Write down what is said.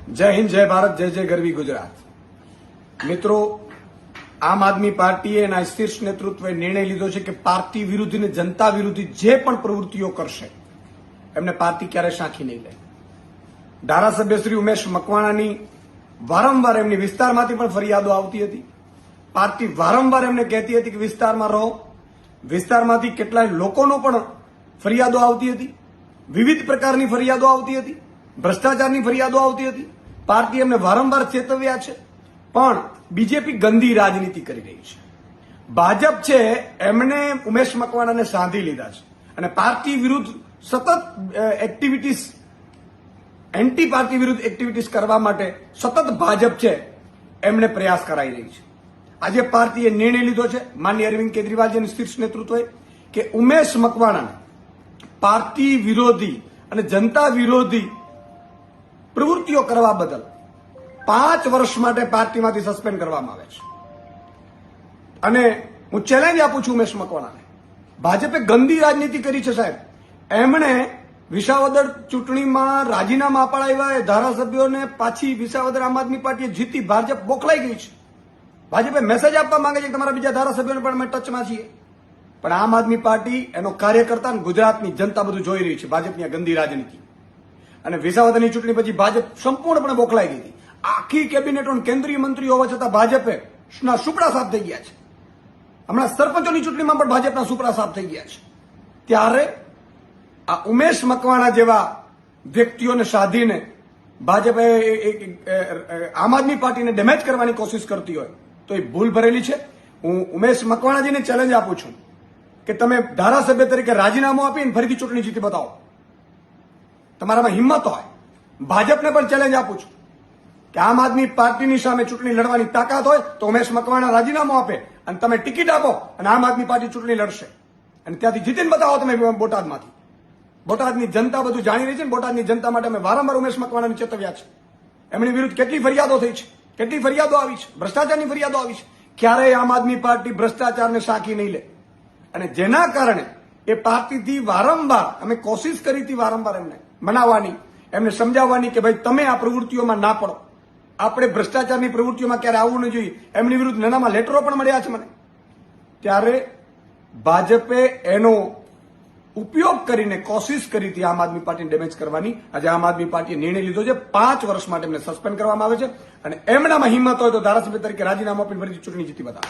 જય હિન્દ, જય ભારત, જય જય ગરવી ગુજરાત. મિત્રો, આમ આદમી પાર્ટીએ એના શીર્ષ નેતૃત્વએ નિર્ણય લીધો છે કે પાર્ટી વિરુદ્ધ અને જનતા વિરુદ્ધ જે પણ પ્રવૃત્તિઓ કરશે એમને પાર્ટી ક્યારેય સાંખી નહીં લે. ધારાસભ્ય શ્રી ઉમેશ મકવાણાની વારંવાર એમની વિસ્તારમાંથી પણ ફરિયાદો આવતી હતી. પાર્ટી વારંવાર એમને કહેતી હતી કે વિસ્તારમાં રહો. વિસ્તારમાંથી કેટલાય લોકોનો પણ ફરિયાદો આવતી હતી. વિવિધ પ્રકારની ફરિયાદો આવતી હતી. ભ્રષ્ટાચારની ફરિયાદો આવતી હતી. પાર્ટી એમને વારંવાર ચેતવ્યા છે, પણ બીજેપી ગંદી રાજનીતિ કરી રહી છે. ભાજપ છે એમણે ઉમેશ મકવાણાને સાંધી લીધા છે અને પાર્ટી વિરુદ્ધ સતત એક્ટિવિટીઝ, એન્ટી પાર્ટી વિરુદ્ધ એક્ટિવિટીઝ કરવા માટે સતત ભાજપ છે એમને પ્રયાસ કરાઈ રહી છે. આજે પાર્ટીએ નિર્ણય લીધો છે, માનનીય અરવિંદ કેજરીવાલજીના શીર્ષ નેતૃત્વએ, કે ઉમેશ મકવાણાને પાર્ટી વિરોધી અને જનતા વિરોધી પ્રવૃત્તિઓ કરવા બદલ 5 વર્ષ માટે પાર્ટીમાંથી સસ્પેન્ડ કરવામાં આવે છે. અને હું ચેલેન્જ આપું છું ઉમેશ મકવાણાને. ભાજપે ગંદી રાજનીતિ કરી છે સાહેબ. એમણે વિસાવદર ચૂંટણીમાં રાજીનામા અપાડાવ્યા, ધારાસભ્યોને પાછી વિસાવદર આમ આદમી પાર્ટીએ જીતી, ભાજપ બોખલાઈ ગઈ છે. ભાજપે મેસેજ આપવા માંગે છે કે તમારા બીજા ધારાસભ્યોને પણ અમે ટચમાં છીએ. પણ આમ આદમી પાર્ટી, એનો કાર્યકર્તા અને ગુજરાતની જનતા બધું જોઈ રહી છે ભાજપની આ ગંદી રાજનીતિ. અને વિસાવદરની ચૂંટણી પછી ભાજપ સંપૂર્ણપણે બોખલાઈ ગઈ હતી. આખી કેબિનેટો, કેન્દ્રીય મંત્રી હોવા છતાં ભાજપે સુપડા સાફ થઈ ગયા છે. હમણાં સરપંચોની ચૂંટણીમાં પણ ભાજપના સુપડા સાફ થઈ ગયા છે. ત્યારે આ ઉમેશ મકવાણા જેવા વ્યક્તિઓને સાધીને ભાજપે આમ આદમી પાર્ટીને ડેમેજ કરવાની કોશિશ કરતી હોય તો એ ભૂલ ભરેલી છે. હું ઉમેશ મકવાણાજીને ચેલેન્જ આપું છું કે તમે ધારાસભ્ય તરીકે રાજીનામું આપીને ફરીથી ચૂંટણી જીતી બતાવો. તમારામાં હિંમત હોય. ભાજપને પણ ચેલેન્જ આપું છું કે આમ આદમી પાર્ટીની સામે ચૂંટણી લડવાની તાકાત હોય તો ઉમેશ મકવાણા રાજીનામું આપે અને તમે ટિકિટ આપો અને આમ આદમી પાર્ટી ચૂંટણી લડશે અને ત્યાંથી જીતીને બતાવો તમે બોટાદમાંથી. બોટાદની જનતા બધું જાણી રહી છે. બોટાદની જનતા માટે અમે વારંવાર ઉમેશ મકવાણાને ચેતવ્યા છે. એમની વિરુદ્ધ કેટલી ફરિયાદો થઈ છે, કેટલી ફરિયાદો આવી છે, ભ્રષ્ટાચારની ફરિયાદો આવી છે. ક્યારેય આમ આદમી પાર્ટી ભ્રષ્ટાચારને સાંખી નહીં લે. અને જેના કારણે એ પાર્ટીથી વારંવાર અમે કોશિશ કરી હતી વારંવાર એમને મનાવવાની, એમને સમજાવવાની કે ભાઈ તમે આ પ્રવૃત્તિઓમાં ના પડો. આપણે ભ્રષ્ટાચારની પ્રવૃત્તિઓમાં ક્યારે આવવું ન જોઈએ. એમની વિરુદ્ધ નાનામાં લેટરો પણ મળ્યા છે મને. ત્યારે ભાજપે એનો ઉપયોગ કરીને કોશિશ કરી હતી આમ આદમી પાર્ટીને ડેમેજ કરવાની. આજે આમ આદમી પાર્ટીએ નિર્ણય લીધો છે 5 વર્ષ માટે એમને સસ્પેન્ડ કરવામાં આવે છે અને એમનામાં હિંમત હોય તો ધારાસભ્ય તરીકે રાજીનામું આપીને ફરીથી ચૂંટણી જીતી બતાવે.